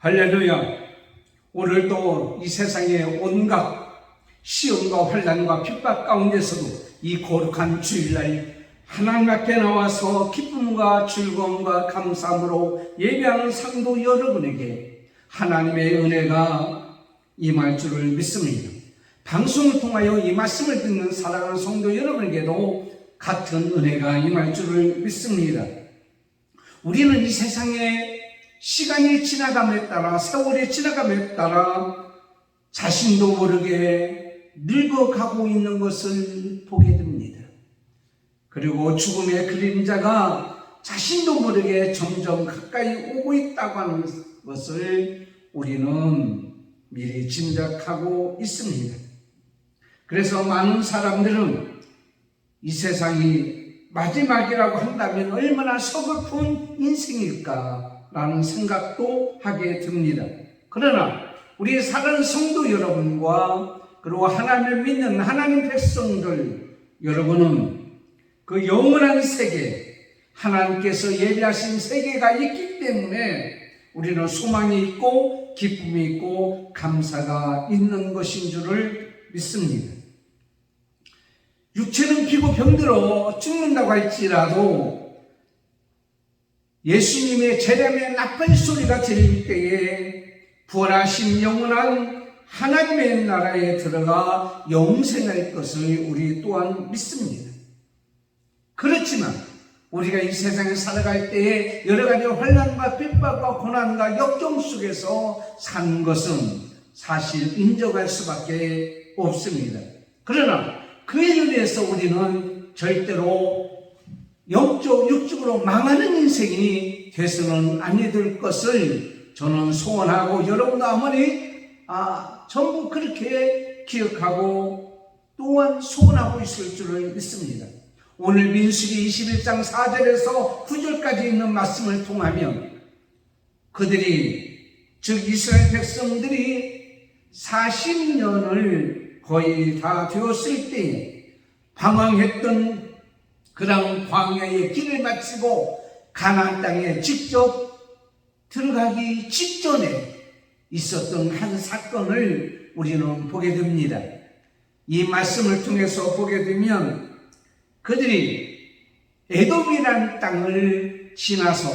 할렐루야. 오늘도 이 세상의 온갖 시험과 환난과 핍박 가운데서도 이 거룩한 주일날 하나님 앞에 나와서 기쁨과 즐거움과 감사함으로 예배하는 상도 여러분에게 하나님의 은혜가 임할 줄을 믿습니다. 방송을 통하여 이 말씀을 듣는 사랑하는 성도 여러분에게도 같은 은혜가 임할 줄을 믿습니다. 우리는 이 세상에 시간이 지나감에 따라, 세월이 지나감에 따라 자신도 모르게 늙어가고 있는 것을 보게 됩니다. 그리고 죽음의 그림자가 자신도 모르게 점점 가까이 오고 있다고 하는 것을 우리는 미리 짐작하고 있습니다. 그래서 많은 사람들은 이 세상이 마지막이라고 한다면 얼마나 서글픈 인생일까 라는 생각도 하게 됩니다. 그러나 우리 사랑하는 성도 여러분과 그리고 하나님을 믿는 하나님 백성들 여러분은 그 영원한 세계, 하나님께서 예비하신 세계가 있기 때문에 우리는 소망이 있고 기쁨이 있고 감사가 있는 것인 줄을 믿습니다. 육체는 피고 병들어 죽는다고 할지라도 예수님의 재림의 나팔 소리가 들릴 때에 부활하신 영원한 하나님의 나라에 들어가 영생할 것을 우리 또한 믿습니다. 그렇지만 우리가 이 세상에 살아갈 때에 여러 가지 환난과 핍박과 고난과 역경 속에서 사는 것은 사실 인정할 수밖에 없습니다. 그러나 그에 의해서 우리는 절대로 육적으로 망하는 인생이 돼서는 아니 될 것을 저는 소원하고 여러분도 아무리 전부 그렇게 기억하고 또한 소원하고 있을 줄을 믿습니다. 오늘 민수기 21장 4절에서 9절까지 있는 말씀을 통하면 그들이 즉 이스라엘 백성들이 40년을 거의 다 되었을 때에 방황했던 그런 광야의 길을 마치고 가나안 땅에 직접 들어가기 직전에 있었던 한 사건을 우리는 보게 됩니다. 이 말씀을 통해서 보게 되면 그들이 에돔이라는 땅을 지나서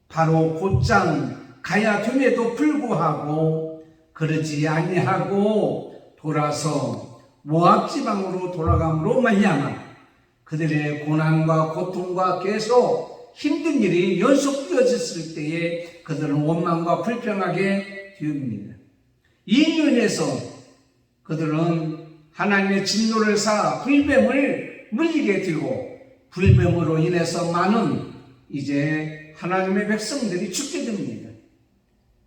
바로 곧장 가야 됨에도 불구하고 그러지 아니하고 돌아서 모압 지방으로 돌아감으로 말미암아 그들의 고난과 고통과 계속 힘든 일이 연속되어졌을 때에 그들은 원망과 불평하게 되옵니다. 이 면에서 그들은 하나님의 진노를 사 불뱀을 물리게 되고 불뱀으로 인해서 많은 이제 하나님의 백성들이 죽게 됩니다.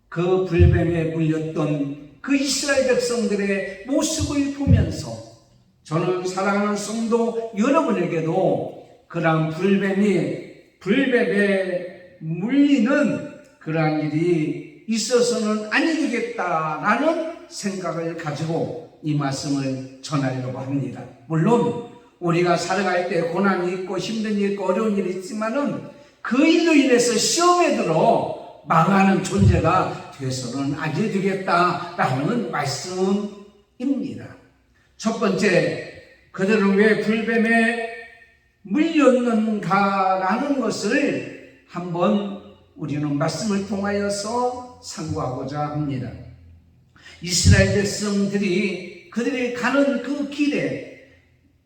그 불뱀에 물렸던 그 이스라엘 백성들의 모습을 보면서 저는 사랑하는 성도 여러분에게도 그러한 불뱀에 물리는 그러한 일이 있어서는 아니 되겠다라는 생각을 가지고 이 말씀을 전하려고 합니다. 물론 우리가 살아갈 때 고난이 있고 힘든 일 있고 어려운 일이 있지만은 그 일로 인해서 시험에 들어 망하는 존재가 되어서는 아니 되겠다라는 말씀입니다. 첫 번째, 그들은 왜 불뱀에 물렸는가라는 것을 한번 우리는 말씀을 통하여서 상고하고자 합니다. 이스라엘 백성들이 그들이 가는 그 길에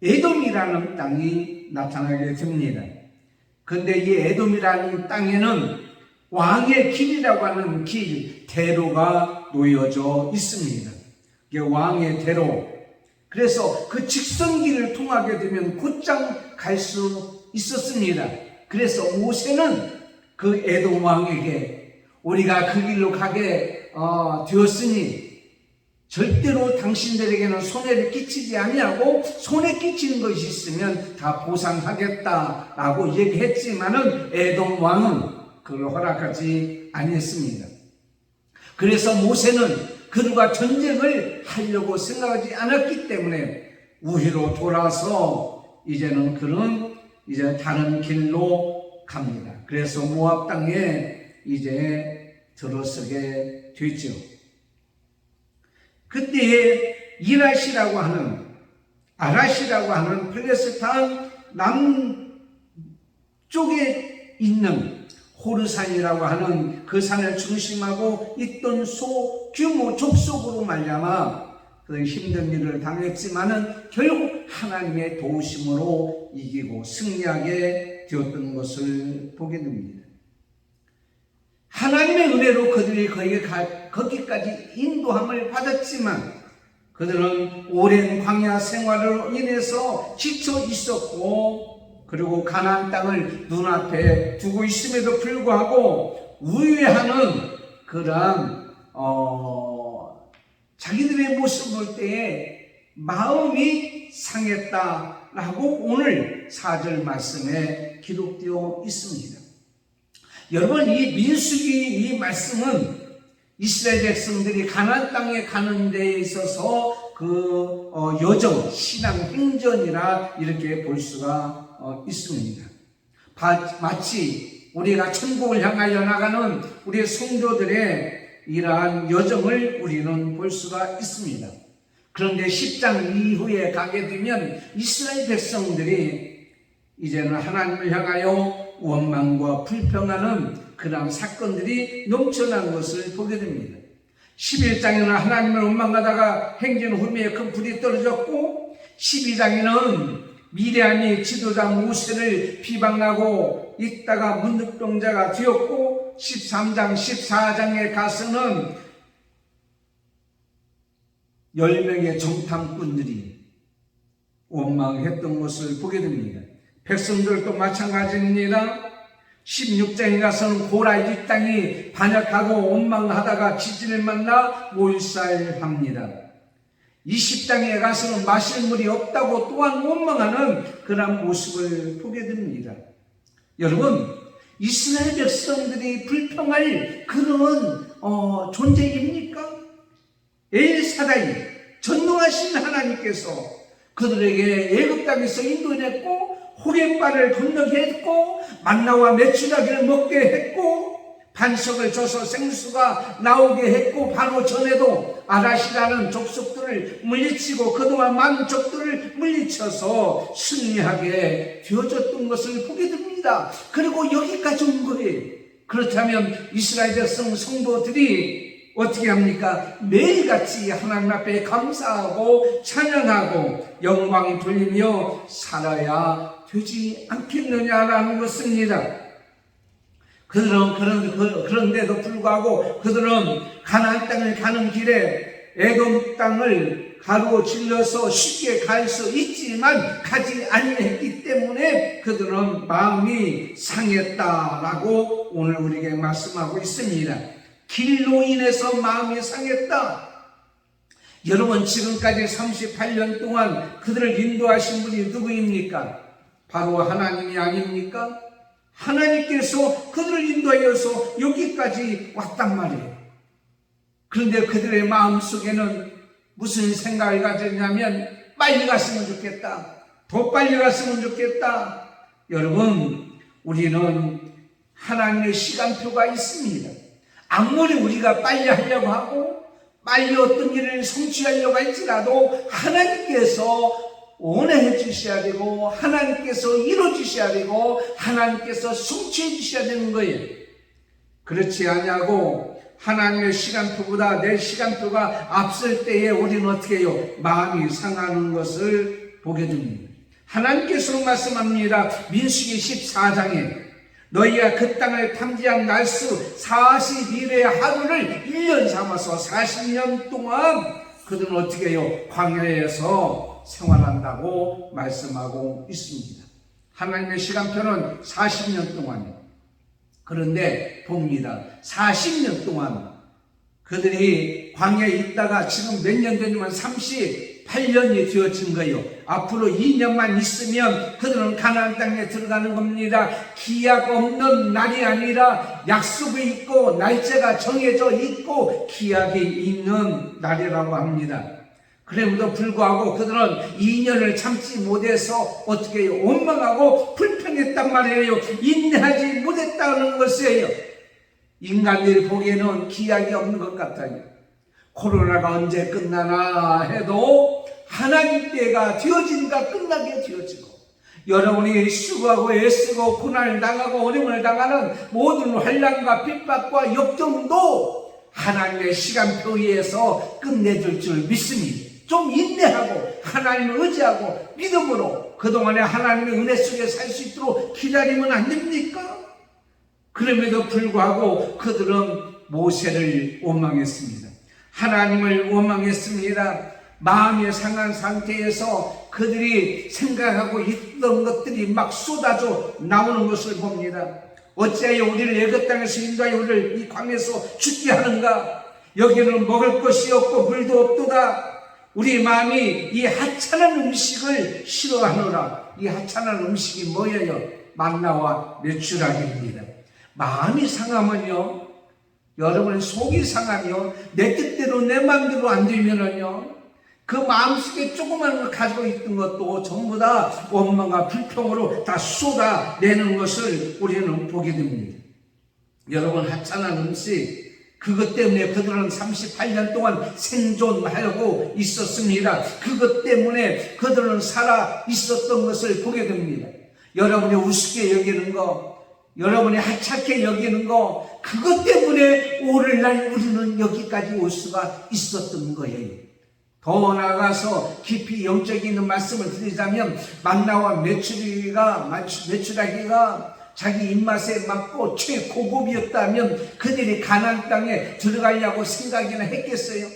에돔이라는 땅이 나타나게 됩니다. 그런데 이 에돔이라는 땅에는 왕의 길이라고 하는 길, 대로가 놓여져 있습니다. 이게 왕의 대로. 그래서 그 직선길을 통하게 되면 곧장 갈 수 있었습니다. 그래서 모세는 그 에돔 왕에게 우리가 그 길로 가게 되었으니 절대로 당신들에게는 손해를 끼치지 아니하고 손해 끼치는 것이 있으면 다 보상하겠다라고 얘기했지만은 에돔 왕은 그걸 허락하지 아니했습니다. 그래서 모세는 그들과 전쟁을 하려고 생각하지 않았기 때문에 우회로 돌아서 이제는 그는 다른 길로 갑니다. 그래서 모압 땅에 이제 들어서게 되죠. 그때에 이라시라고 하는, 아라시라고 하는 팔레스타인 남쪽에 있는 호르산이라고 하는 그 산을 중심하고 있던 소규모 족속으로 말미암아 그 힘든 일을 당했지만은 결국 하나님의 도우심으로 이기고 승리하게 되었던 것을 보게 됩니다. 하나님의 은혜로 그들이 거기까지 인도함을 받았지만 그들은 오랜 광야 생활으로 인해서 지쳐 있었고, 그리고 가나안 땅을 눈앞에 두고 있음에도 불구하고 우회하는 그러한 자기들의 모습을 볼 때에 마음이 상했다라고 오늘 4절 말씀에 기록되어 있습니다. 여러분, 이 민수기 이 말씀은 이스라엘 백성들이 가나안 땅에 가는 데에 있어서 그 여정, 신앙 행전이라 이렇게 볼 수가 있습니다. 마치 우리가 천국을 향하여 나가는 우리의 성도들의 이러한 여정을 우리는 볼 수가 있습니다. 그런데 10장 이후에 가게 되면 이스라엘 백성들이 이제는 하나님을 향하여 원망과 불평하는 그러한 사건들이 넘쳐난 것을 보게 됩니다. 11장에는 하나님을 원망하다가 행전 후미에 큰 불이 떨어졌고, 12장에는 미디안이 지도자 모세를 비방하고 있다가 문득병자가 되었고, 13장, 14장에 가서는 10명의 정탐꾼들이 원망했던 것을 보게 됩니다. 백성들도 마찬가지입니다. 16장에 가서는 고라 이 땅이 반역하고 원망하다가 지진을 만나 몰살합니다. 20장에 가서는 마실 물이 없다고 또한 원망하는 그런 모습을 보게 됩니다. 여러분, 이스라엘 백성들이 불평할 그런 존재입니까? 엘사다이, 전능하신 하나님께서 그들에게 애굽 땅에서 인도했고, 호렙바를 건너게 했고, 만나와 메추라기를 먹게 했고, 반석을 줘서 생수가 나오게 했고, 바로 전에도 아라시라는 족속들을 물리치고 그동안 많은 족들을 물리쳐서 승리하게 되어졌던 것을 보게 됩니다. 그리고 여기까지 온 거예요. 그렇다면 이스라엘 백성 성도들이 어떻게 합니까? 매일같이 하나님 앞에 감사하고 찬양하고 영광 돌리며 살아야 되지 않겠느냐라는 것입니다. 그런데도 불구하고 그들은 가나안 땅을 가는 길에 에돔 땅을 가로질러서 쉽게 갈 수 있지만 가지 아니했기 때문에 그들은 마음이 상했다라고 오늘 우리에게 말씀하고 있습니다. 길로 인해서 마음이 상했다. 여러분, 지금까지 38년 동안 그들을 인도하신 분이 누구입니까? 바로 하나님이 아닙니까? 하나님께서 그들을 인도하여서 여기까지 왔단 말이에요. 그런데 그들의 마음속에는 무슨 생각을 가졌냐면 빨리 갔으면 좋겠다. 더 빨리 갔으면 좋겠다. 여러분, 우리는 하나님의 시간표가 있습니다. 아무리 우리가 빨리 하려고 하고 빨리 어떤 일을 성취하려고 할지라도 하나님께서 원해 주셔야 되고 하나님께서 이루어 주셔야 되고 하나님께서 성취해 주셔야 되는 거예요. 그렇지 않냐고 하나님의 시간표보다 내 시간표가 앞설 때에 우리는 어떻게 해요? 마음이 상하는 것을 보게 됩니다. 하나님께서 말씀합니다. 민수기 14장에 너희가 그 땅을 탐지한 날수 40일의 하루를 1년 삼아서 40년 동안 그들은 어떻게 해요? 광야에서 생활한다고 말씀하고 있습니다. 하나님의 시간표는 40년 동안이에요. 그런데 봅니다. 40년 동안 그들이 광야에 있다가 지금 몇 년 되냐면 38년이 되어진 거예요. 앞으로 2년만 있으면 그들은 가나안 땅에 들어가는 겁니다. 기약 없는 날이 아니라 약속이 있고 날짜가 정해져 있고 기약이 있는 날이라고 합니다. 그럼에도 불구하고 그들은 2년을 참지 못해서 어떻게 해요? 원망하고 불평했단 말이에요. 인내하지 못했다는 것이에요. 인간들이 보기에는 기약이 없는 것 같아요. 코로나가 언제 끝나나 해도 하나님 때가 되어진다, 끝나게 되어지고, 여러분이 수고하고 애쓰고 고난을 당하고 어려움을 당하는 모든 환난과 핍박과 역경도 하나님의 시간표에 의해서 끝내줄 줄 믿습니다. 좀 인내하고 하나님을 의지하고 믿음으로 그동안에 하나님의 은혜 속에 살 수 있도록 기다리면 안 됩니까? 그럼에도 불구하고 그들은 모세를 원망했습니다. 하나님을 원망했습니다. 마음이 상한 상태에서 그들이 생각하고 있던 것들이 막 쏟아져 나오는 것을 봅니다. 어찌하여 우리를 애굽 땅에서 인도하여 우리를 이 광에서 죽게 하는가? 여기는 먹을 것이 없고 물도 없도다. 우리 마음이 이 하찮은 음식을 싫어하노라. 이 하찮은 음식이 뭐예요? 만나와 메추라기입니다. 마음이 상하면요, 여러분 속이 상하며 내 뜻대로 내 마음대로 안 되면은요, 그 마음속에 조그만 걸 가지고 있던 것도 전부 다 원망과 불평으로 다 쏟아내는 것을 우리는 보게 됩니다. 여러분, 하찮은 음식, 그것 때문에 그들은 38년 동안 생존하고 있었습니다. 그것 때문에 그들은 살아 있었던 것을 보게 됩니다. 여러분이 우습게 여기는 거, 여러분이 하찮게 여기는 거, 그것 때문에 오늘날 우리는 여기까지 올 수가 있었던 거예요. 더 나아가서 깊이 영적인 말씀을 드리자면, 만나와 메추라기가 자기 입맛에 맞고 최고급이었다면 그들이 가나안 땅에 들어가려고 생각이나 했겠어요?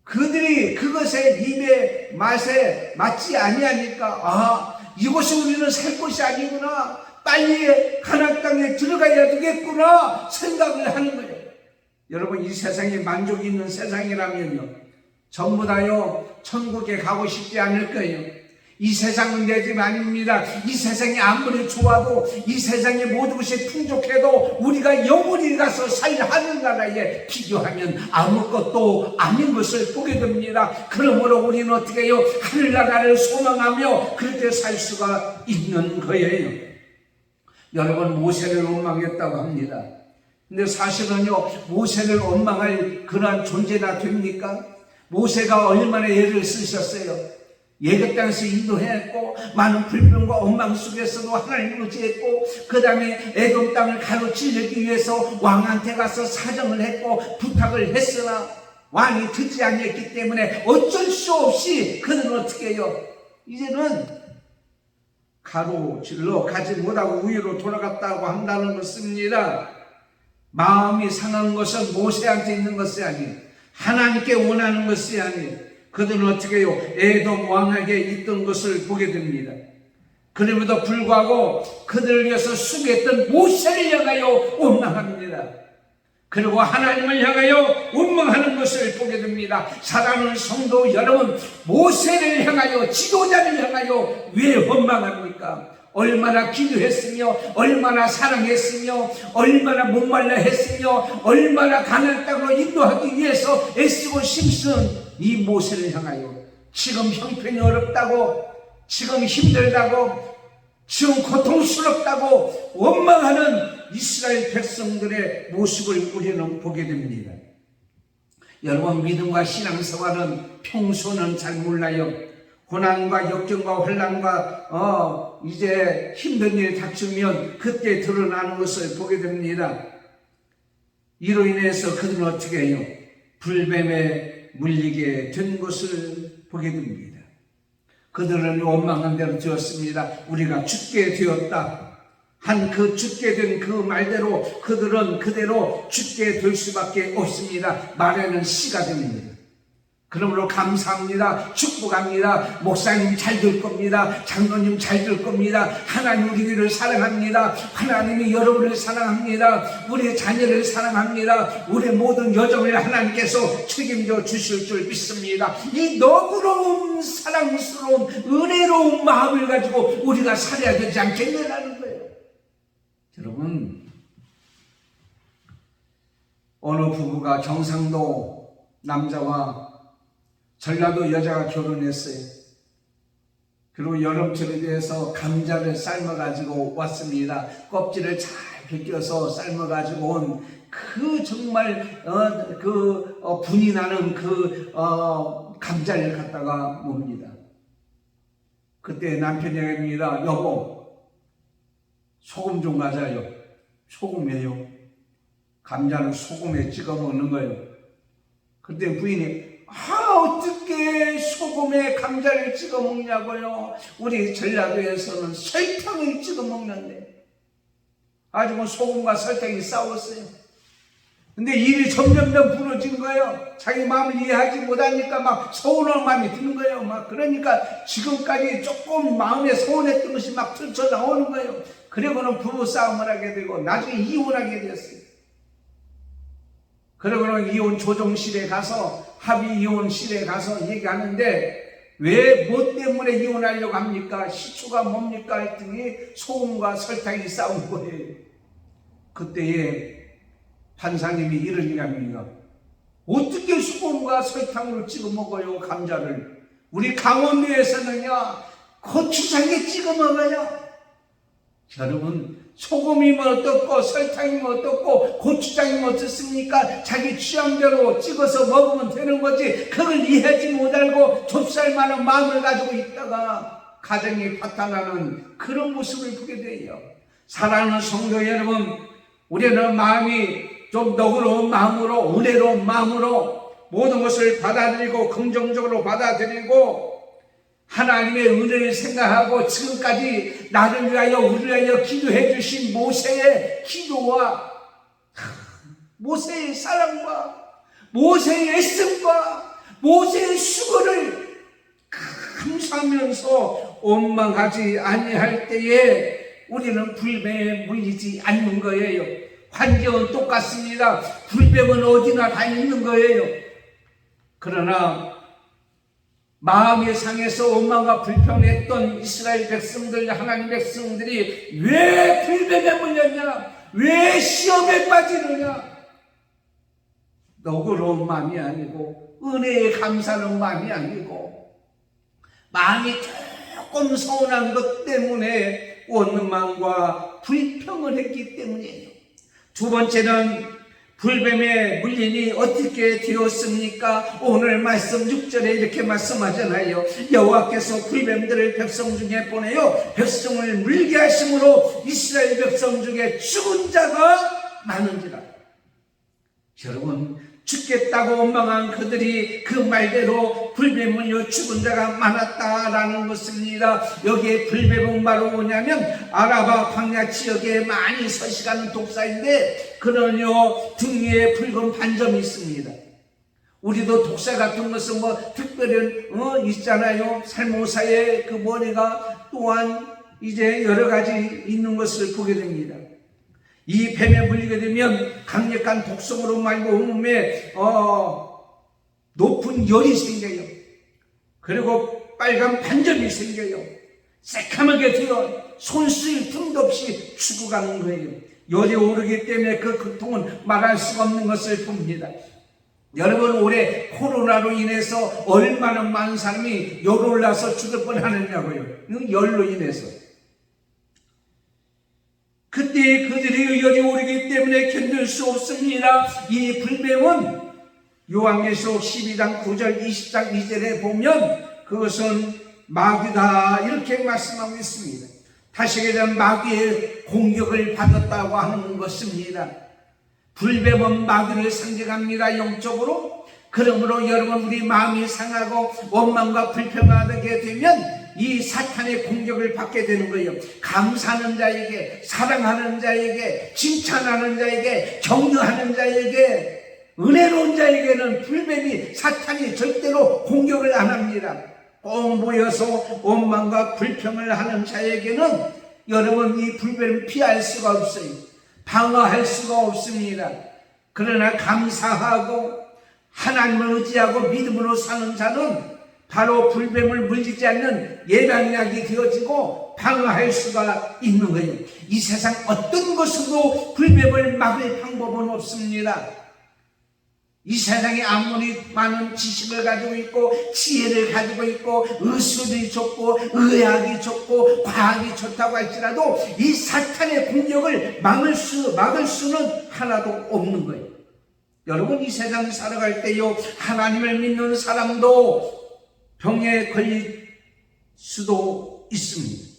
그들이 그것에 입에 맛에 맞지 아니하니까, 이것이 우리는 살 것이 아니구나, 빨리 가나안 땅에 들어가야 되겠구나 생각을 하는 거예요. 여러분, 이 세상에 만족이 있는 세상이라면요, 전부 다요 천국에 가고 싶지 않을 거예요. 이 세상은 내 집 아닙니다. 이 세상이 아무리 좋아도, 이 세상의 모든 것이 풍족해도 우리가 영원히 가서 살 하늘나라에 비교하면 아무것도 아닌 것을 보게 됩니다. 그러므로 우리는 어떻게 해요? 하늘나라를 소망하며 그렇게 살 수가 있는 거예요. 여러분, 모세를 원망했다고 합니다. 근데 사실은요, 모세를 원망할 그러한 존재가 됩니까? 모세가 얼마나 애를 쓰셨어요. 애굽 땅에서 인도했고, 많은 불평과 원망 속에서도 하나님을 의지했고, 그 다음에 애굽 땅을 가로치기 위해서 왕한테 가서 사정을 했고 부탁을 했으나 왕이 듣지 않았기 때문에 어쩔 수 없이 그는 어떻게 해요? 이제는 가로질러 가지 못하고 위로 돌아갔다고 한다는 것입니다. 마음이 상한 것은 모세한테 있는 것이 아니에요. 하나님께 원하는 것이 아니에요. 그들은 어떻게 해요? 에돔 왕에게 있던 것을 보게 됩니다. 그럼에도 불구하고 그들을 위해서 수고했던 모세를 향하여 원망합니다. 그리고 하나님을 향하여 원망하는 것을 보게 됩니다. 사랑하는 성도 여러분, 모세를 향하여, 지도자를 향하여 왜 원망합니까? 얼마나 기도했으며, 얼마나 사랑했으며, 얼마나 목말라 했으며, 얼마나 가나안 땅으로 인도하기 위해서 애쓰고 힘쓴 이 모세를 향하여 지금 형편이 어렵다고, 지금 힘들다고, 지금 고통스럽다고 원망하는 이스라엘 백성들의 모습을 우리는 보게 됩니다. 여러분, 믿음과 신앙생활은 평소는 잘 몰라요. 고난과 역경과 환난과 이제 힘든 일이 닥치면 그때 드러나는 것을 보게 됩니다. 이로 인해서 그들은 어떻게 해요? 불뱀에 물리게 된 것을 보게 됩니다. 그들은 원망한 대로 되었습니다. 우리가 죽게 되었다. 한 그 죽게 된 그 말대로 그들은 그대로 죽게 될 수밖에 없습니다. 말에는 씨가 됩니다. 그러므로 감사합니다. 축복합니다. 목사님 잘 될 겁니다. 장로님 잘 될 겁니다. 하나님 우리를 사랑합니다. 하나님이 여러분을 사랑합니다. 우리 자녀를 사랑합니다. 우리 모든 여정을 하나님께서 책임져 주실 줄 믿습니다. 이 너그러운 사랑스러운 은혜로운 마음을 가지고 우리가 살아야 되지 않겠느냐는 거예요. 여러분, 어느 부부가 경상도 남자와 전라도 여자가 결혼했어요. 그리고 여름철에 대해서 감자를 삶아가지고 왔습니다. 껍질을 잘 벗겨서 삶아가지고 온 그 정말 분이 나는 감자를 갖다가 뭅니다. 그때 남편이 얘기합니다. 여보, 소금 좀 가져요. 소금이에요. 감자는 소금에 찍어 먹는 거예요. 그때 부인이 어떻게 소금에 감자를 찍어 먹냐고요. 우리 전라도에서는 설탕을 찍어 먹는데 아주 뭐 소금과 설탕이 싸웠어요. 근데 일이 점점점 부러진 거예요. 자기 마음을 이해하지 못하니까 막 서운한 마음이 드는 거예요. 막 그러니까 지금까지 조금 마음에 서운했던 것이 막 펼쳐 나오는 거예요. 그러고는 부부싸움을 하게 되고 나중에 이혼하게 됐어요. 그러고는 이혼 조정실에 가서 합의 이혼실에 가서 얘기하는데 왜 뭐 때문에 이혼하려고 합니까? 시초가 뭡니까? 했더니 소금과 설탕이 싸운 거예요. 그때에 판사님이 이런 얘기합니다. 어떻게 소금과 설탕으로 찍어 먹어요, 감자를? 우리 강원도에서는요, 고추장에 찍어 먹어요. 여러분, 소금이면 어떻고 설탕이면 어떻고 고추장이면 어떻습니까? 자기 취향대로 찍어서 먹으면 되는 거지. 그걸 이해하지 못하고 좁쌀만한 마음을 가지고 있다가 가정이 파탄나는 그런 모습을 보게 돼요. 사랑하는 성도 여러분, 우리는 마음이 좀 너그러운 마음으로, 은혜로운 마음으로 모든 것을 받아들이고 긍정적으로 받아들이고 하나님의 은혜를 생각하고 지금까지 나를 위하여 우리를 위하여 기도해 주신 모세의 기도와 모세의 사랑과 모세의 애씀과 모세의 수고를 감사하면서 원망하지 아니할 때에 우리는 불뱀에 물리지 않는 거예요. 환경은 똑같습니다. 불뱀은 어디나 다 있는 거예요. 그러나 마음이 상해서 원망과 불평했던 이스라엘 백성들, 하나님 백성들이 왜 불뱀에 물렸냐? 왜 시험에 빠지느냐? 너그러운 마음이 아니고 은혜에 감사하는 마음이 아니고 마음이 조금 서운한 것 때문에 원망과 불평을 했기 때문이에요. 두 번째는 불뱀에 물리니 어떻게 되었습니까? 오늘 말씀 6절에 이렇게 말씀하잖아요. 여호와께서 불뱀들을 백성 중에 보내요 백성을 물게 하심으로 이스라엘 백성 중에 죽은 자가 많은지라. 여러분, 죽겠다고 원망한 그들이 그 말대로 불뱀 물려 죽은 자가 많았다라는 것입니다. 여기에 불뱀은 바로 뭐냐면 아라바 광야 지역에 많이 서식하는 독사인데 그는요 등 위에 붉은 반점이 있습니다. 우리도 독사 같은 것은 뭐 특별히 있잖아요. 살모사의 그 머리가 또한 이제 여러 가지 있는 것을 보게 됩니다. 이 뱀에 물리게 되면 강력한 독성으로 말고 온몸에 높은 열이 생겨요. 그리고 빨간 반점이 생겨요. 새카맣게 되어 손 쓸 틈도 없이 죽어가는 거예요. 열이 오르기 때문에 그 고통은 말할 수가 없는 것을 봅니다. 여러분, 올해 코로나로 인해서 얼마나 많은 사람이 열 올라서 죽을 뻔하느냐고요. 열로 인해서. 그때 그들이 열이 오르기 때문에 견딜 수 없습니다. 이 불뱀은 요한계시록 12장 9절 20장 2절에 보면 그것은 마귀다 이렇게 말씀하고 있습니다. 다시 얘기하면 마귀의 공격을 받았다고 하는 것입니다. 불뱀은 마귀를 상징합니다. 영적으로. 그러므로 여러분, 우리 마음이 상하고 원망과 불평하게 되면 이 사탄의 공격을 받게 되는 거예요. 감사하는 자에게, 사랑하는 자에게, 칭찬하는 자에게, 격려하는 자에게, 은혜로운 자에게는 불뱀이, 사탄이 절대로 공격을 안 합니다. 꼭 모여서 원망과 불평을 하는 자에게는 여러분, 이 불뱀을 피할 수가 없어요. 방어할 수가 없습니다. 그러나 감사하고 하나님을 의지하고 믿음으로 사는 자는 바로 불뱀을 물리지 않는 예방약이 되어지고 방어할 수가 있는 거예요. 이 세상 어떤 것으로 불뱀을 막을 방법은 없습니다. 이 세상에 아무리 많은 지식을 가지고 있고 지혜를 가지고 있고 의술이 좋고 의학이 좋고 과학이 좋다고 할지라도 이 사탄의 공격을 막을 수는 하나도 없는 거예요. 여러분, 이 세상 살아갈 때요, 하나님을 믿는 사람도 병에 걸릴 수도 있습니다.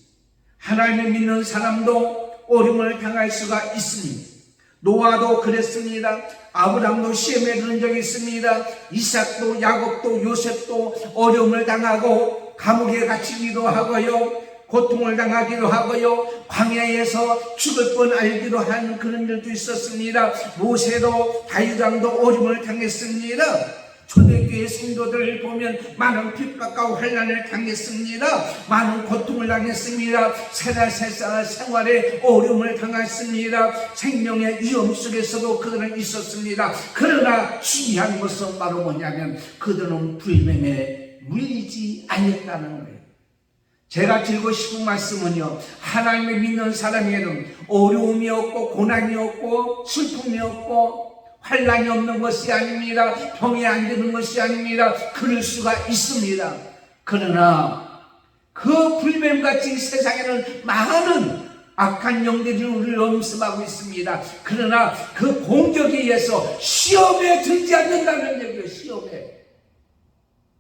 하나님을 믿는 사람도 어려움을 당할 수가 있습니다. 노아도 그랬습니다. 아브람도 시험에 들은 적이 있습니다. 이삭도 야곱도 요셉도 어려움을 당하고 감옥에 갇히기도 하고요, 고통을 당하기도 하고요, 광야에서 죽을 뻔 알기도 한 그런 일도 있었습니다. 모세도 다윗왕도 어려움을 당했습니다. 초대교회 성도들을 보면 많은 핍박과 환난을 당했습니다. 많은 고통을 당했습니다. 세살 생활에 어려움을 당했습니다. 생명의 위험 속에서도 그들은 있었습니다. 그러나 중요한 것은 바로 뭐냐면 그들은 불뱀에 물리지 않았다는 거예요. 제가 드리고 싶은 말씀은요, 하나님을 믿는 사람에게는 어려움이 없고 고난이 없고 슬픔이 없고 환난이 없는 것이 아닙니다. 병이 안 드는 것이 아닙니다. 그럴 수가 있습니다. 그러나 그 불뱀같이 세상에는 많은 악한 영들이 우리를 엄습하고 있습니다. 그러나 그 공격에 의해서 시험에 들지 않는다는 얘기예요. 시험에.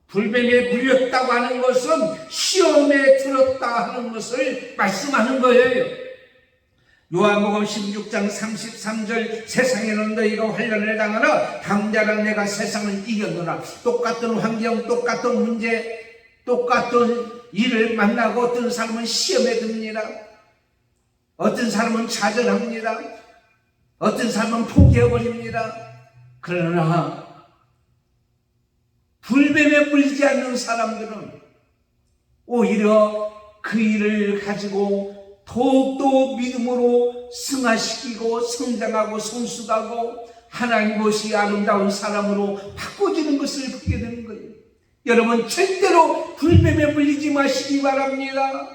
불뱀에 물렸다고 하는 것은 시험에 들었다 하는 것을 말씀하는 거예요. 요한복음 16장 33절, 세상에는 너희가 환난을 당하나 담대하라, 내가 세상을 이겼노라. 똑같은 환경, 똑같은 문제, 똑같은 일을 만나고 어떤 사람은 시험에 듭니다. 어떤 사람은 좌절합니다. 어떤 사람은 포기해버립니다. 그러나 불뱀에 물리지 않는 사람들은 오히려 그 일을 가지고 더욱더 믿음으로 승화시키고 성장하고 성숙하고 하나님 것이 아름다운 사람으로 바꿔지는 것을 보게 되는 거예요. 여러분, 절대로 불뱀에 물리지 마시기 바랍니다.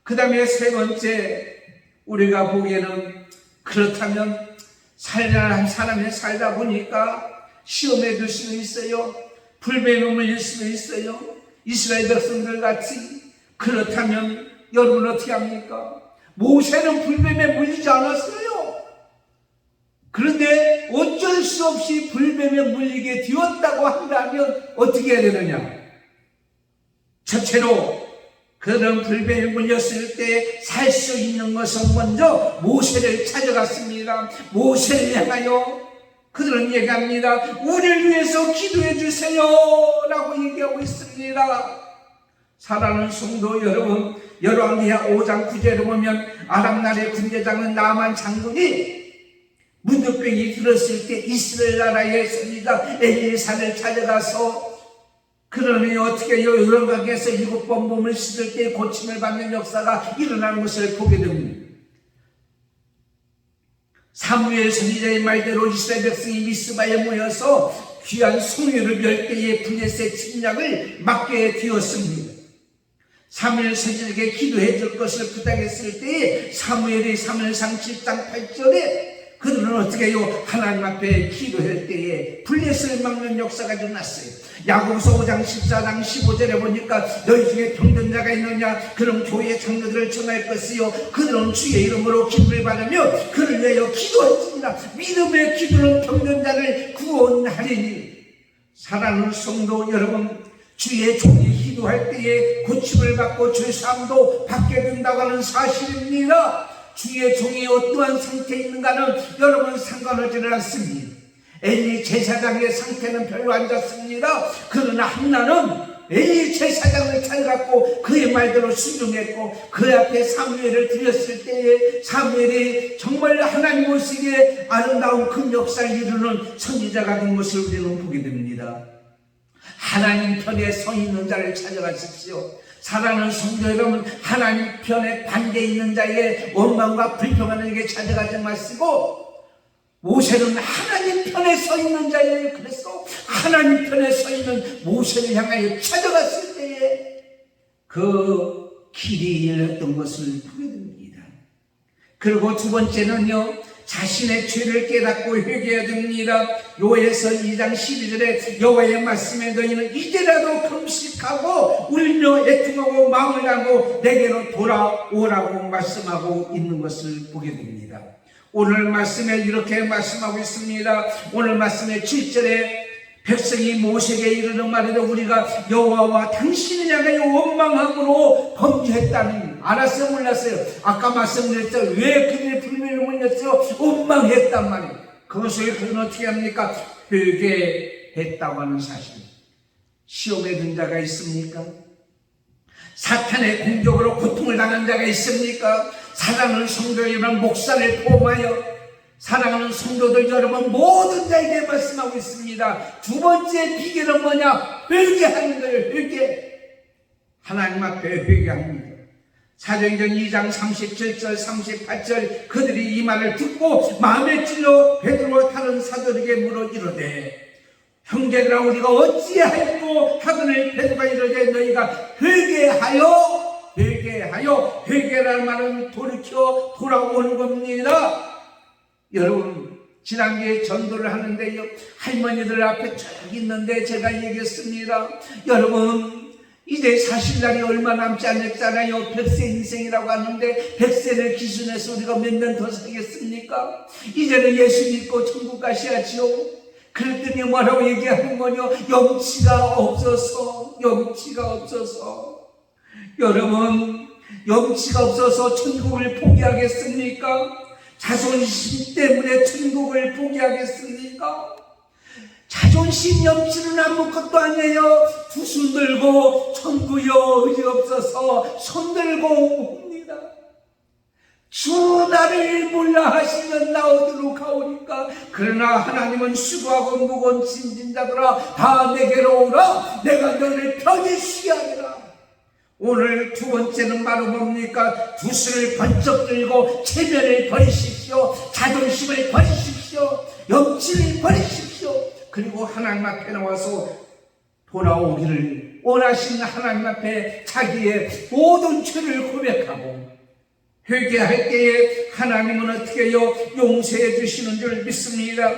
그 다음에 세 번째, 우리가 보기에는 그렇다면 사람이 살다 보니까 시험에 들 수도 있어요. 불뱀에 물릴 수도 있어요. 이스라엘 백성들 같이. 그렇다면 여러분 어떻게 합니까? 모세는 불뱀에 물리지 않았어요. 그런데 어쩔 수 없이 불뱀에 물리게 되었다고 한다면 어떻게 해야 되느냐? 첫째로 그런 불뱀에 물렸을 때 살 수 있는 것은 먼저 모세를 찾아갔습니다. 모세를 향하여 그들은 얘기합니다. 우리를 위해서 기도해 주세요 라고 얘기하고 있습니다. 사랑하는 성도 여러분, 열왕기하 5장 9절에 보면 아람 나라의 군대장은 나만 장군이 문둥병이 들었을 때 이스라엘 나라의 선지자 엘리사를 찾아가서 그러니 어떻게 요런강에서 7번 몸을 씻을 때 고침을 받는 역사가 일어나는 것을 보게 됩니다. 사무엘 선지자의 말대로 이스라엘 백성이 미스바에 모여서 귀한 송유를 멸 때에 블레셋 침략을 막게 되었습니다. 사무엘 선지자에게 기도해 줄 것을 부탁했을 때에 사무엘이 사무엘상 7장 8절에 그들은 어떻게 해요? 하나님 앞에 기도할 때에 블레셋을 막는 역사가 일어났어요. 야고보서 5장 14장 15절에 보니까 너희 중에 병든 자가 있느냐? 그럼 교회 장로들을 청할 것이요 그들은 주의 이름으로 기도를 받으며 그를 위하여 기도할지니라. 믿음의 기도는 병든 자를 구원하리니. 사랑하는 성도 여러분, 주의 종이 기도할 때에 고침을 받고 죄사함도 받게 된다고 하는 사실입니다. 주의 종이 어떠한 상태에 있는가는 여러분 상관하지는 않습니다. 엘리 제사장의 상태는 별로 안 좋습니다. 그러나 한나는 엘리 제사장을 찾아갔고 그의 말대로 순종했고 그 앞에 사무엘을 드렸을 때에 사무엘이 정말 하나님 오시기에 아름다운 큰 역사를 이루는 선지자가 된 것을 우리는 보게 됩니다. 하나님 편에 서 있는 자를 찾아가십시오. 사랑하는 성도 여러분, 하나님 편에 반대 있는 자의 원망과 불평하는 에게 찾아가지 마시고 모세는 하나님 편에 서 있는 자예요. 그래서 하나님 편에 서 있는 모세를 향하여 찾아갔을 때에 그 길이 열렸던 것을 보게 됩니다. 그리고 두 번째는요, 자신의 죄를 깨닫고 회개해야 됩니다. 요에서 2장 12절에 여호와의 말씀에 너희는 이제라도 금식하고 울며 애통하고 마음을 다하고 내게로 돌아오라고 말씀하고 있는 것을 보게 됩니다. 오늘 말씀에 이렇게 말씀하고 있습니다. 오늘 말씀의 7절에 백성이 모세에게 이르는 말이다. 우리가 여호와와 당신을 향하여 원망함으로 범죄했다는, 알았어요 몰랐어요? 아까 말씀드렸죠. 왜 그들의 불명을 몰렸죠? 원망했단 말이에요. 그것을 그는 어떻게 합니까? 회개했다고 하는 사실. 시험에 든 자가 있습니까? 사탄의 공격으로 고통을 당한 자가 있습니까? 사랑하는 성도 여러분, 목사를 포함하여 사랑하는 성도들 여러분, 모든 자에게 말씀하고 있습니다. 두 번째 비결은 뭐냐? 회개하는 거예요. 회개. 하나님 앞에 회개합니다. 사도행전 2장 37절 38절 그들이 이 말을 듣고 마음에 찔러 베드로와 다른 사도에게 물어 이르되 형제들아 우리가 어찌할꼬 하거늘 베드로가 이르되 너희가 회개하여 회개라는 말은 돌이켜 돌아오는 겁니다. 여러분, 지난주에 전도를 하는데요, 할머니들 앞에 쭉 있는데 제가 얘기했습니다. 여러분, 이제 사실 날이 얼마 남지 않았잖아요. 100세 인생이라고 하는데 100세를 기준해서 우리가 몇 년 더 살겠습니까? 이제는 예수 믿고 천국 가셔야지요. 그랬더니 뭐라고 얘기하는 거냐? 염치가 없어서. 여러분, 염치가 없어서 천국을 포기하겠습니까? 자존심 때문에 천국을 포기하겠습니까? 자존심 염치는 아무것도 아니에요. 두 손 들고 천국이여 의지 없어서 손 들고 옵니다. 주 나를 몰라 하시면 나 어디로 가오리까? 그러나 하나님은 수고하고 무거운 짐진 자들아 다 내게로 오라. 내가 너를 편히 쉬게 하리라. 오늘 두 번째는 바로 뭡니까? 두 손을 번쩍 들고 체면을 버리십시오. 자존심을 버리십시오. 염치를 버리십시오. 그리고 하나님 앞에 나와서 돌아오기를 원하시는 하나님 앞에 자기의 모든 죄를 고백하고 회개할 때에 하나님은 어떻게 해요? 용서해 주시는 줄 믿습니다.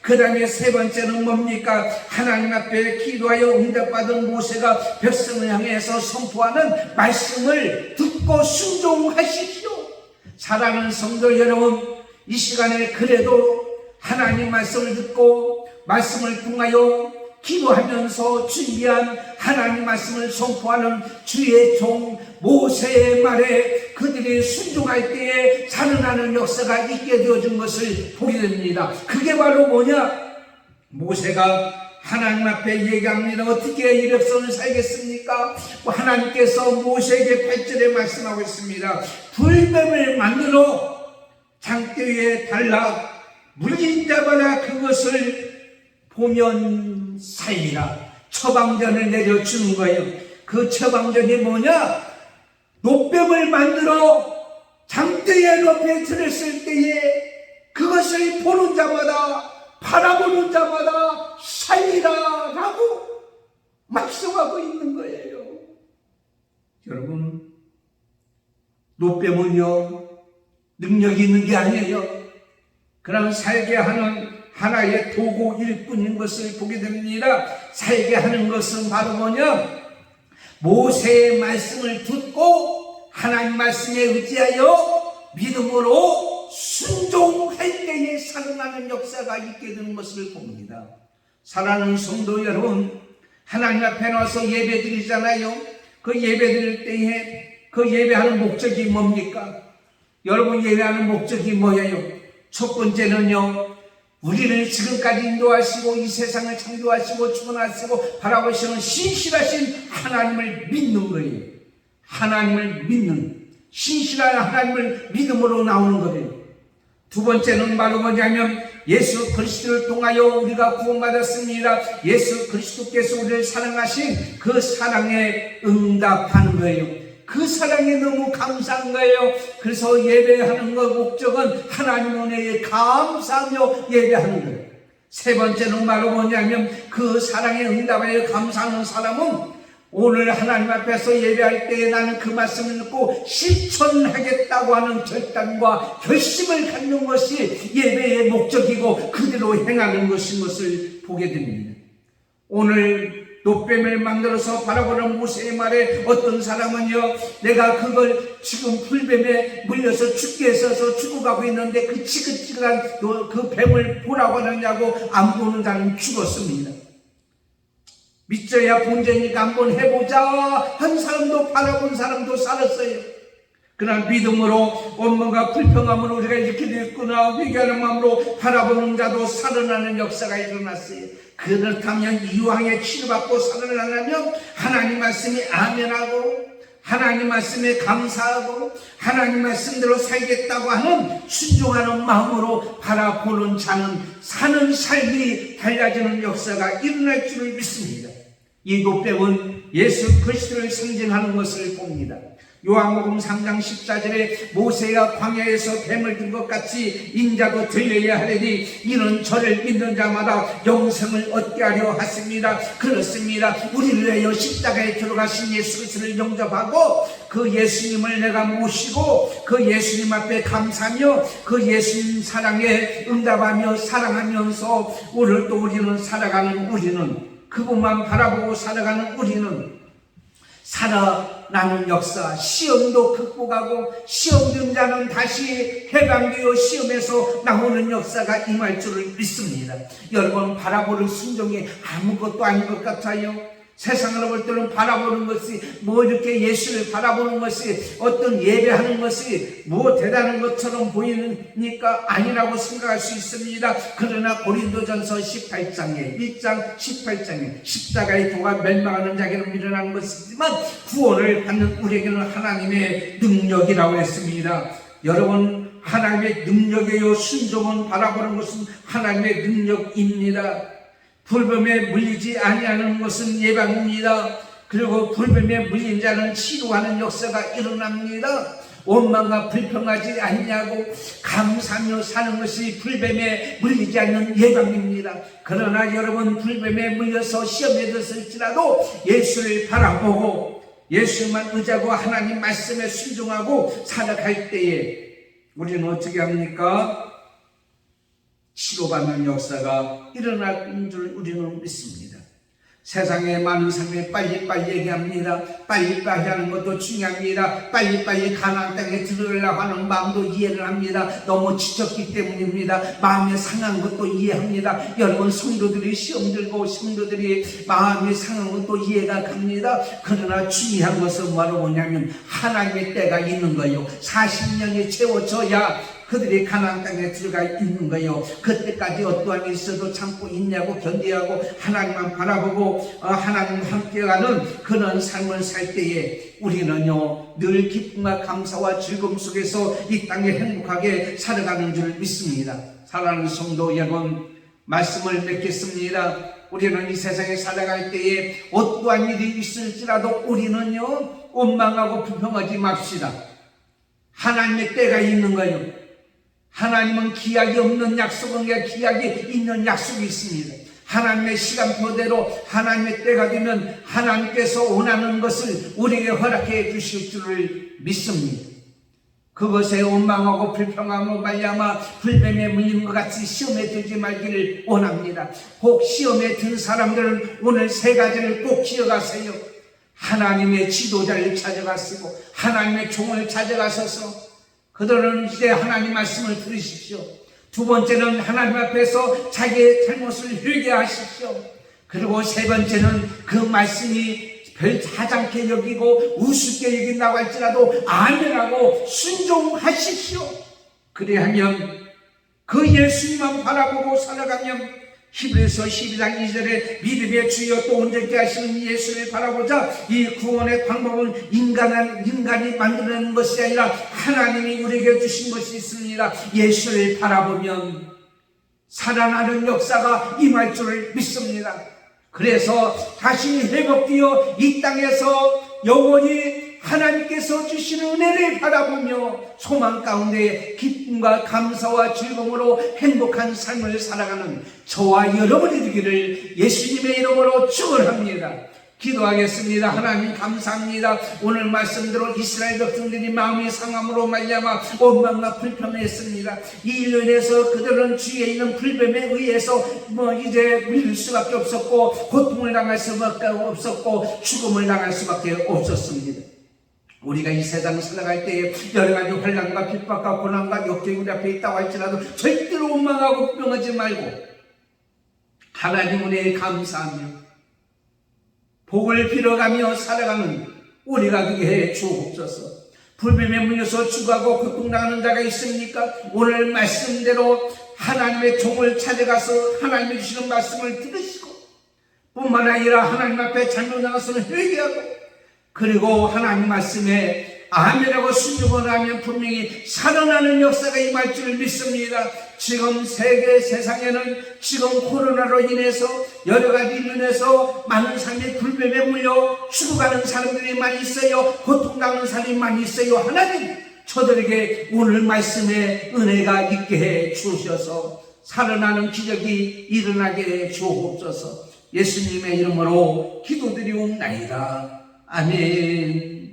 그 다음에 세 번째는 뭡니까? 하나님 앞에 기도하여 응답받은 모세가 백성을 향해서 선포하는 말씀을 듣고 순종하십시오. 사랑하는 성도 여러분, 이 시간에 그래도 하나님 말씀을 듣고 말씀을 통하여 기도하면서 준비한 하나님 말씀을 선포하는 주의 종 모세의 말에 그들이 순종할 때에 살아나는 역사가 있게 되어진 것을 보게 됩니다. 그게 바로 뭐냐? 모세가 하나님 앞에 얘기합니다. 어떻게 이 백성을 살겠습니까? 하나님께서 모세에게 8절에 말씀하고 있습니다. 불뱀을 만들어 장대 위에 달라 물린 자마다 그것을 보면 살리라. 처방전을 내려주는 거예요. 그 처방전이 뭐냐? 노뱀을 만들어 장대에 높여 들었을 때에 그것을 보는 자마다 바라보는 자마다 살리라 라고 말씀하고 있는 거예요. 여러분, 노뱀은요 능력이 있는 게 아니에요. 그냥 살게 하는 하나의 도구일 뿐인 것을 보게 됩니다. 살게 하는 것은 바로 뭐냐? 모세의 말씀을 듣고 하나님 말씀에 의지하여 믿음으로 순종할 때에 살아나는 역사가 있게 되는 것을 봅니다. 사랑하는 성도 여러분, 하나님 앞에 나와서 예배 드리잖아요. 그 예배 드릴 때에 그 예배하는 목적이 뭡니까? 여러분, 예배하는 목적이 뭐예요? 첫 번째는요, 우리를 지금까지 인도하시고 이 세상을 창조하시고 주관하시고 바라보시는 신실하신 하나님을 믿는 거예요. 하나님을 믿는, 신실한 하나님을 믿음으로 나오는 거예요. 두 번째는 바로 뭐냐면 예수 그리스도를 통하여 우리가 구원받았습니다. 예수 그리스도께서 우리를 사랑하신 그 사랑에 응답하는 거예요. 그 사랑에 너무 감사한 거예요. 그래서 예배하는 것 목적은 하나님 은혜에 감사하며 예배하는 거예요. 세 번째는 바로 뭐냐면 그 사랑에 응답하여 감사하는 사람은 오늘 하나님 앞에서 예배할 때에 나는 그 말씀을 듣고 실천하겠다고 하는 결단과 결심을 갖는 것이 예배의 목적이고 그대로 행하는 것인 것을 보게 됩니다. 오늘 노뱀을 만들어서 바라보는 모세의 말에 어떤 사람은요, 내가 그걸 지금 풀뱀에 물려서 죽게 해서 죽어가고 있는데 그 지긋지긋한 그 뱀을 보라고 하느냐고 안 보는 자는 죽었습니다. 믿져야 본전이니까 한번 해보자 한 사람도 바라본 사람도 살았어요. 그러나 믿음으로 원망과 불평함으로 우리가 이렇게 됐구나 회개하는 마음으로 바라보는 자도 살아나는 역사가 일어났어요. 그렇다면 이왕에 치료받고 살아나려면 하나님 말씀에 아멘하고 하나님 말씀에 감사하고 하나님 말씀대로 살겠다고 하는 순종하는 마음으로 바라보는 자는 사는 삶이 달라지는 역사가 일어날 줄을 믿습니다. 이 노뱀은 예수 그리스도를 상징하는 것을 봅니다. 요한복음 3장 14절에 모세가 광야에서 뱀을 든 것 같이 인자도 들려야 하리니 이는 저를 믿는 자마다 영생을 얻게 하려 하십니다. 그렇습니다. 우리를 위하여 십자가에 들어가신 예수 그리스도를 영접하고 그 예수님을 내가 모시고 그 예수님 앞에 감사하며 그 예수님 사랑에 응답하며 사랑하면서 오늘 또 우리는 살아가는 우리는 그것만 바라보고 살아가는 우리는 살아나는 역사, 시험도 극복하고 시험 든 자는 다시 해방되어 시험에서 나오는 역사가 임할 줄을 믿습니다. 여러분, 바라보는 순종이 아무것도 아닌 것 같아요. 세상으로 볼 때는 바라보는 것이 뭐 이렇게 예수를 바라보는 것이 어떤 예배하는 것이 뭐 대단한 것처럼 보이니까 아니라고 생각할 수 있습니다. 그러나 고린도전서 18장에 1장 18장에 십자가의 도가 멸망하는 자에게는 미련한 것이지만 구원을 받는 우리에게는 하나님의 능력이라고 했습니다. 여러분, 하나님의 능력이에요. 순종은 바라보는 것은 하나님의 능력입니다. 불뱀에 물리지 아니하는 것은 예방입니다. 그리고 불뱀에 물린 자는 치료하는 역사가 일어납니다. 원망과 불평하지 않냐고 감사하며 사는 것이 불뱀에 물리지 않는 예방입니다. 그러나 여러분, 불뱀에 물려서 시험에 들었을지라도 예수를 바라보고 예수만 의지하고 하나님 말씀에 순종하고 살아갈 때에 우리는 어떻게 합니까? 치료받는 역사가 일어날 줄 우리는 믿습니다. 세상에 많은 사람이 빨리빨리 얘기합니다. 빨리빨리 하는 것도 중요합니다. 빨리빨리 가나안 땅에 들어가려고 하는 마음도 이해를 합니다. 너무 지쳤기 때문입니다. 마음이 상한 것도 이해합니다. 여러분, 성도들이 시험 들고 성도들이 마음이 상한 것도 이해가 갑니다. 그러나 중요한 것은 뭐냐면 하나님의 때가 있는 거예요. 40년이 채워져야 그들이 가나안 땅에 들어가 있는 거예요. 그때까지 어떠한 일이 있어도 참고 있냐고 견디하고 하나님만 바라보고 하나님과 함께가는 그런 삶을 살 때에 우리는요 늘 기쁨과 감사와 즐거움 속에서 이 땅에 행복하게 살아가는 줄 믿습니다. 사랑하는 성도 여러분, 말씀을 맺겠습니다. 우리는 이 세상에 살아갈 때에 어떠한 일이 있을지라도 우리는요 원망하고 불평하지 맙시다. 하나님의 때가 있는 거예요. 하나님은 기약이 없는 약속은 아니라 기약이 있는 약속이 있습니다. 하나님의 시간표대로 하나님의 때가 되면 하나님께서 원하는 것을 우리에게 허락해 주실 줄을 믿습니다. 그것에 원망하고 불평함으로 말미암아 불뱀에 물리는 것 같이 시험에 들지 말기를 원합니다. 혹 시험에 든 사람들은 오늘 세 가지를 꼭 기억하세요. 하나님의 지도자를 찾아가시고 하나님의 종을 찾아가셔서 그들은 이제 하나님 말씀을 들으십시오. 두 번째는 하나님 앞에서 자기의 잘못을 회개하십시오. 그리고 세 번째는 그 말씀이 별 하찮게 여기고 우습게 여긴다고 할지라도 아멘하고 순종하십시오. 그래야하면 그 예수님만 바라보고 살아가면 히브리서 12장 2절에 믿음의 주여 또 온전케 하시는 예수를 바라보자. 이 구원의 방법은 인간이 만들어내는 것이 아니라 하나님이 우리에게 주신 것이 있습니다. 예수를 바라보면 살아나는 역사가 임할 줄을 믿습니다. 그래서 다시 회복되어 이 땅에서 영원히 하나님께서 주시는 은혜를 바라보며 소망 가운데 기쁨과 감사와 즐거움으로 행복한 삶을 살아가는 저와 여러분이 되기를 예수님의 이름으로 축원합니다. 기도하겠습니다. 하나님 감사합니다. 오늘 말씀대로 이스라엘 백성들이 마음이 상함으로 말미암아 원망과 불평했습니다. 이 일로 인해서 그들은 주위에 있는 불뱀에 의해서 이제 물릴 수밖에 없었고, 고통을 당할 수밖에 없었고, 죽음을 당할 수밖에 없었습니다. 우리가 이 세상 살아갈 때에 여러 가지 환난과 핍박과 고난과 역경이 우리 앞에 있다고 할지라도 절대로 원망하고 불평하지 말고 하나님 은혜에 감사하며 복을 빌어가며 살아가는 우리가 되게 해 주옵소서. 불뱀에 물려서 죽어가고 고통당하는 자가 있습니까? 오늘 말씀대로 하나님의 종을 찾아가서 하나님이 주시는 말씀을 들으시고 뿐만 아니라 하나님 앞에 잘못 나가서는 회개하고, 그리고 하나님 말씀에 아멘하고 순종을 하면 분명히 살아나는 역사가 임할 줄 믿습니다. 지금 세상에는 지금 코로나로 인해서 여러 가지 일로 인해서 많은 사람이 불뱀에 물려 죽어가는 사람들이 많이 있어요. 고통당하는 사람이 많이 있어요. 하나님, 저들에게 오늘 말씀에 은혜가 있게 해 주셔서 살아나는 기적이 일어나게 해 주옵소서. 예수님의 이름으로 기도드리옵나이다. 아멘.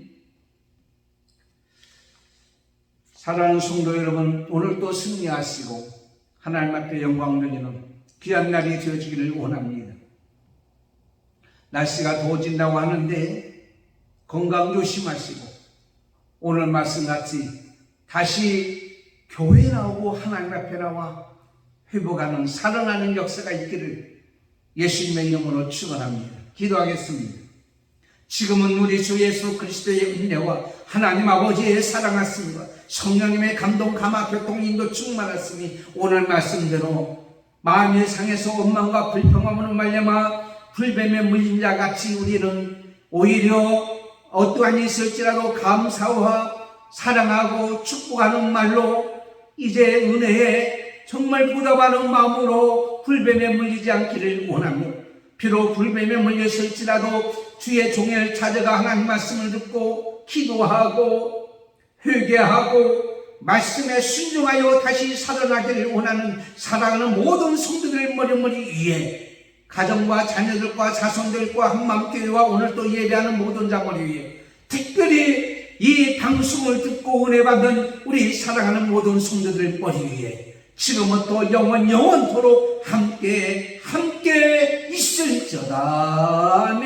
사랑하는 성도 여러분, 오늘 또 승리하시고 하나님 앞에 영광 돌리는 귀한 날이 되어지기를 원합니다. 날씨가 더워진다고 하는데 건강 조심하시고 오늘 말씀같이 다시 교회에 나오고 하나님 앞에 나와 회복하는 살아나는 역사가 있기를 예수님의 이름으로 축원합니다. 기도하겠습니다. 지금은 우리 주 예수 그리스도의 은혜와 하나님 아버지의 사랑하심과 성령님의 감동, 감화, 교통, 인도 충만하심이 오늘 말씀대로 마음이 상해서 원망과 불평함으로 말미암아 불뱀에 물린 자 같이 우리는 오히려 어떠한 일이 있을지라도 감사와 사랑하고 축복하는 말로 이제 은혜에 정말 보답하는 마음으로 불뱀에 물리지 않기를 원하며, 비록 불뱀에 물렸을지라도 주의 종을 찾아가 하나님 말씀을 듣고 기도하고 회개하고 말씀에 순종하여 다시 살아나기를 원하는 사랑하는 모든 성도들의 머리 위에, 가정과 자녀들과 자손들과 한마음교회와 오늘 또 예배하는 모든 자 머리 위에, 특별히 이 방송을 듣고 은혜 받은 우리 사랑하는 모든 성도들의 머리 위에 지금은 또 영원토록 함께 있을지어다.